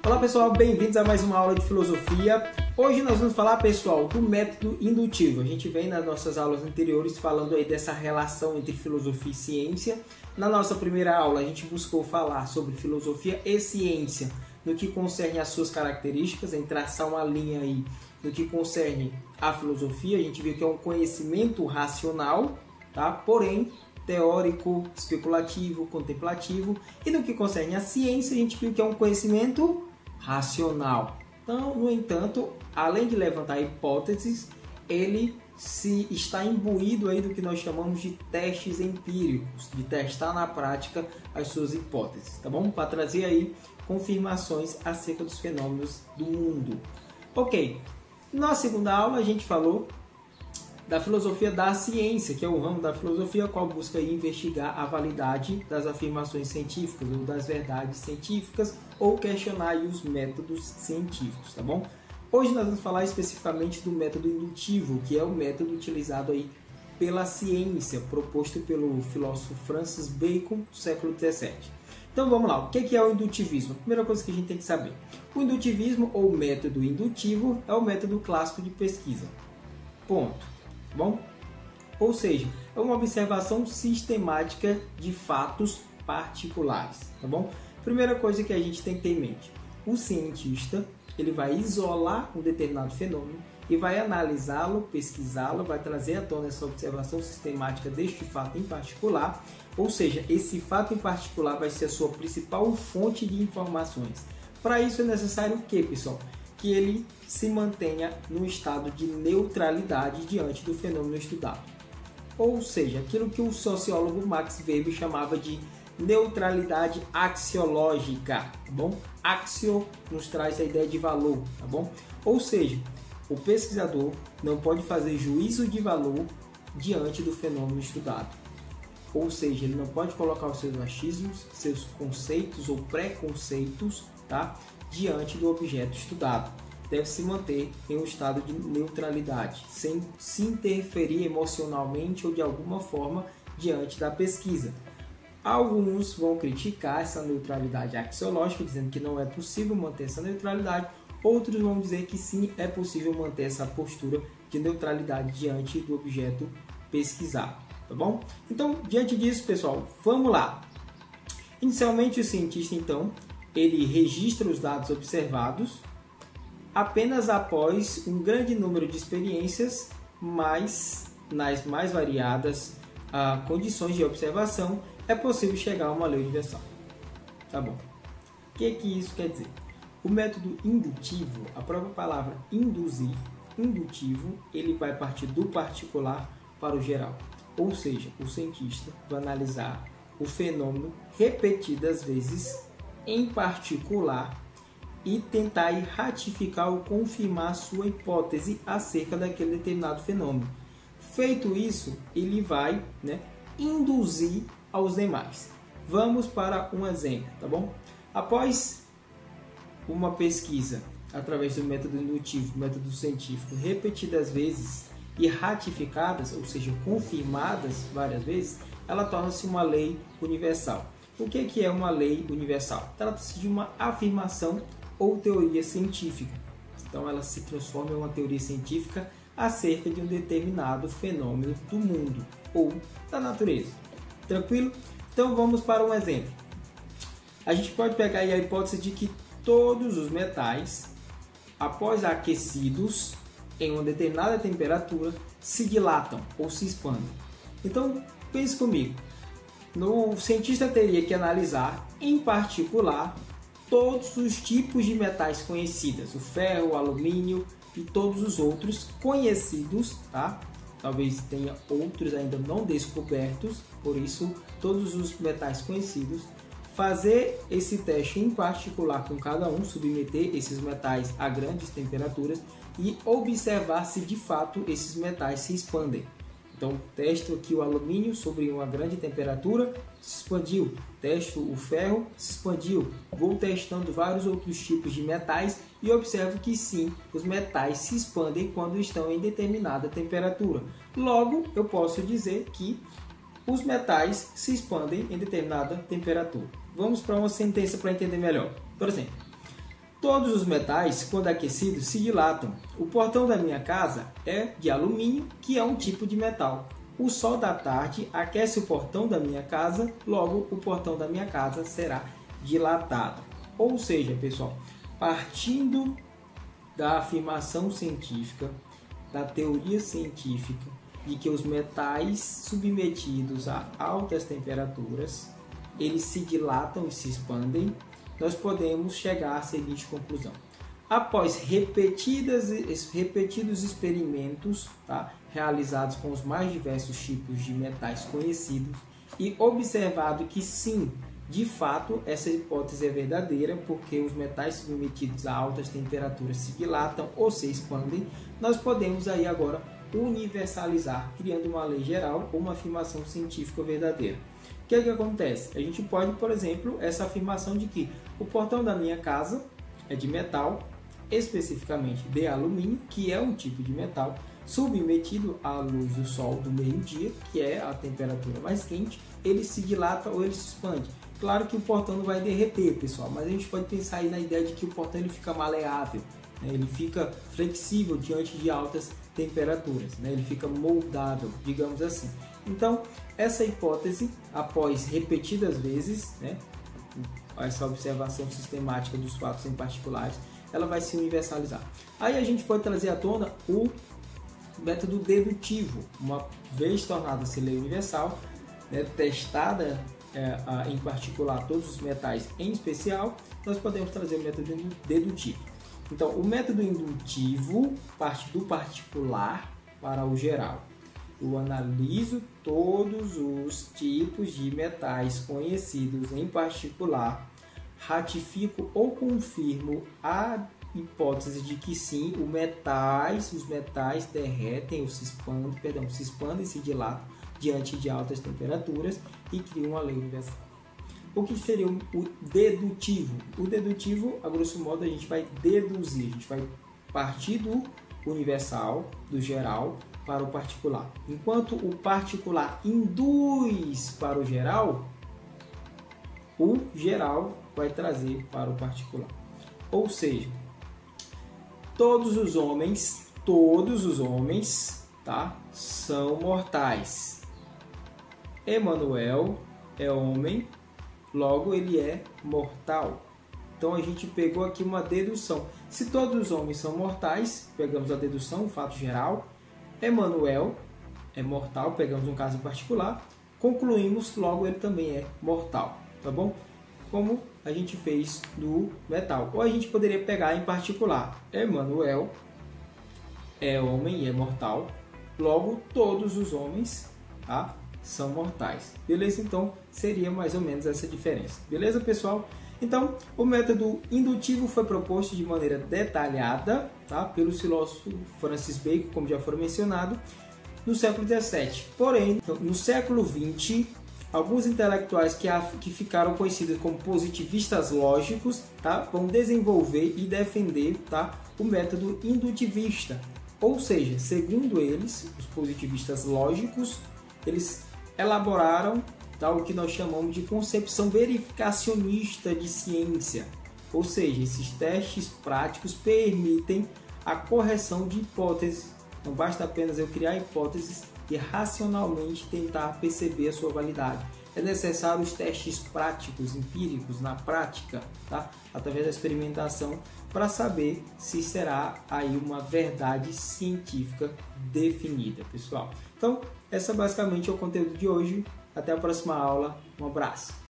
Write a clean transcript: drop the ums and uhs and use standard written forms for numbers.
Olá pessoal, bem-vindos a mais uma aula de filosofia. Hoje nós vamos falar, pessoal, do método indutivo. A gente vem nas nossas aulas anteriores falando aí dessa relação entre filosofia e ciência. Na nossa primeira aula a gente buscou falar sobre filosofia e ciência no que concerne às suas características, em traçar uma linha aí no que concerne à filosofia. A gente viu que é um conhecimento racional, tá? Porém teórico, especulativo, contemplativo, e no que concerne à ciência, a gente viu que é um conhecimento racional. Então, no entanto, além de levantar hipóteses, ele se está imbuído aí do que nós chamamos de testes empíricos, de testar na prática as suas hipóteses, tá bom? Para trazer aí confirmações acerca dos fenômenos do mundo. Ok, na segunda aula a gente falou da filosofia da ciência, que é o ramo da filosofia qual busca investigar a validade das afirmações científicas ou das verdades científicas ou questionar os métodos científicos, tá bom? Hoje nós vamos falar especificamente do método indutivo, que é o método utilizado aí pela ciência, proposto pelo filósofo Francis Bacon do século XVII. Então vamos lá, o que é o indutivismo? A primeira coisa que a gente tem que saber. O indutivismo ou método indutivo é o método clássico de pesquisa. Ponto. Bom? Ou seja, é uma observação sistemática de fatos particulares, tá bom? Primeira coisa que a gente tem que ter em mente, o cientista, ele vai isolar um determinado fenômeno e vai analisá-lo, pesquisá-lo, vai trazer à tona essa observação sistemática deste fato em particular, ou seja, esse fato em particular vai ser a sua principal fonte de informações. Para isso é necessário o que, pessoal? Que ele se mantenha no estado de neutralidade diante do fenômeno estudado. Ou seja, aquilo que o sociólogo Max Weber chamava de neutralidade axiológica, tá bom? Axio nos traz a ideia de valor, tá bom? Ou seja, o pesquisador não pode fazer juízo de valor diante do fenômeno estudado. Ou seja, ele não pode colocar os seus achismos, seus conceitos ou preconceitos, tá? Diante do objeto estudado. Deve se manter em um estado de neutralidade, sem se interferir emocionalmente ou de alguma forma diante da pesquisa. Alguns vão criticar essa neutralidade axiológica, dizendo que não é possível manter essa neutralidade. Outros vão dizer que sim, é possível manter essa postura de neutralidade diante do objeto pesquisado, tá bom? Então, diante disso, pessoal, vamos lá. Inicialmente, o cientista, então, ele registra os dados observados apenas após um grande número de experiências, mas nas mais variadas condições de observação, é possível chegar a uma lei universal. Tá bom. O que isso quer dizer? O método indutivo, a própria palavra induzir, indutivo, ele vai partir do particular para o geral. Ou seja, o cientista vai analisar o fenômeno repetidas vezes em particular e tentar ratificar ou confirmar sua hipótese acerca daquele determinado fenômeno. Feito isso, ele vai, induzir aos demais. Vamos para um exemplo, tá bom? Após uma pesquisa através do método indutivo, método científico, repetidas vezes e ratificadas, ou seja, confirmadas várias vezes, ela torna-se uma lei universal. O que é uma lei universal? Trata-se de uma afirmação ou teoria científica. Então ela se transforma em uma teoria científica acerca de um determinado fenômeno do mundo ou da natureza. Tranquilo? Então vamos para um exemplo. A gente pode pegar aí a hipótese de que todos os metais, após aquecidos em uma determinada temperatura, se dilatam ou se expandem. Então pense comigo. O cientista teria que analisar, em particular, todos os tipos de metais conhecidos, o ferro, o alumínio e todos os outros conhecidos, tá? Talvez tenha outros ainda não descobertos, por isso todos os metais conhecidos, fazer esse teste em particular com cada um, submeter esses metais a grandes temperaturas e observar se de fato esses metais se expandem. Então, testo aqui o alumínio sobre uma grande temperatura, se expandiu. Testo o ferro, se expandiu. Vou testando vários outros tipos de metais e observo que sim, os metais se expandem quando estão em determinada temperatura. Logo, eu posso dizer que os metais se expandem em determinada temperatura. Vamos para uma sentença para entender melhor. Por exemplo, Todos os metais, quando aquecidos, se dilatam. O portão da minha casa é de alumínio, que é um tipo de metal. O sol da tarde aquece o portão da minha casa, logo o portão da minha casa será dilatado. Ou seja, pessoal, partindo da afirmação científica, da teoria científica, de que os metais submetidos a altas temperaturas, eles se dilatam e se expandem, nós podemos chegar à seguinte conclusão. Após repetidos experimentos, tá, realizados com os mais diversos tipos de metais conhecidos e observado que sim, de fato, essa hipótese é verdadeira, porque os metais submetidos a altas temperaturas se dilatam ou se expandem, nós podemos aí agora universalizar, criando uma lei geral ou uma afirmação científica verdadeira. O que é que acontece? A gente pode, por exemplo, essa afirmação de que o portão da minha casa é de metal, especificamente de alumínio, que é um tipo de metal submetido à luz do sol do meio-dia, que é a temperatura mais quente, ele se dilata ou ele se expande. Claro que o portão não vai derreter, pessoal, mas a gente pode pensar aí na ideia de que o portão ele fica maleável, né? Ele fica flexível diante de altas temperaturas, né? Ele fica moldável, digamos assim. Então, essa hipótese, após repetidas vezes, né, essa observação sistemática dos fatos em particulares, ela vai se universalizar. Aí a gente pode trazer à tona o método dedutivo, uma vez tornada-se lei universal, né, testada em particular todos os metais em especial, nós podemos trazer o método dedutivo. Então, o método indutivo parte do particular para o geral. Eu analiso todos os tipos de metais conhecidos em particular, ratifico ou confirmo a hipótese de que sim, os metais derretem ou se expandem e se dilatam diante de altas temperaturas e criam uma lei universal. O que seria o dedutivo? O dedutivo, a grosso modo, a gente vai deduzir, a gente vai partir do universal, do geral, para o particular. Enquanto o particular induz para o geral vai trazer para o particular. Ou seja, todos os homens, tá, são mortais. Emanuel é homem, logo ele é mortal. Então a gente pegou aqui uma dedução. Se todos os homens são mortais, pegamos a dedução, o fato geral. Emanuel é mortal, pegamos um caso em particular. Concluímos, logo ele também é mortal, tá bom? Como a gente fez do metal. Ou a gente poderia pegar em particular. Emanuel é homem e é mortal, logo todos os homens, tá, são mortais. Beleza? Então seria mais ou menos essa diferença. Beleza, pessoal? Então, o método indutivo foi proposto de maneira detalhada, tá, pelo filósofo Francis Bacon, como já foi mencionado, no século XVII. Porém, no século XX, alguns intelectuais que ficaram conhecidos como positivistas lógicos, tá, vão desenvolver e defender, tá, o método indutivista. Ou seja, segundo eles, os positivistas lógicos, eles elaboraram o que nós chamamos de concepção verificacionista de ciência. Ou seja, esses testes práticos permitem a correção de hipóteses. Não basta apenas eu criar hipóteses e racionalmente tentar perceber a sua validade. É necessário os testes práticos, empíricos, na prática, tá? Através da experimentação, para saber se será aí uma verdade científica definida, pessoal. Então, essa basicamente é o conteúdo de hoje. Até a próxima aula. Um abraço.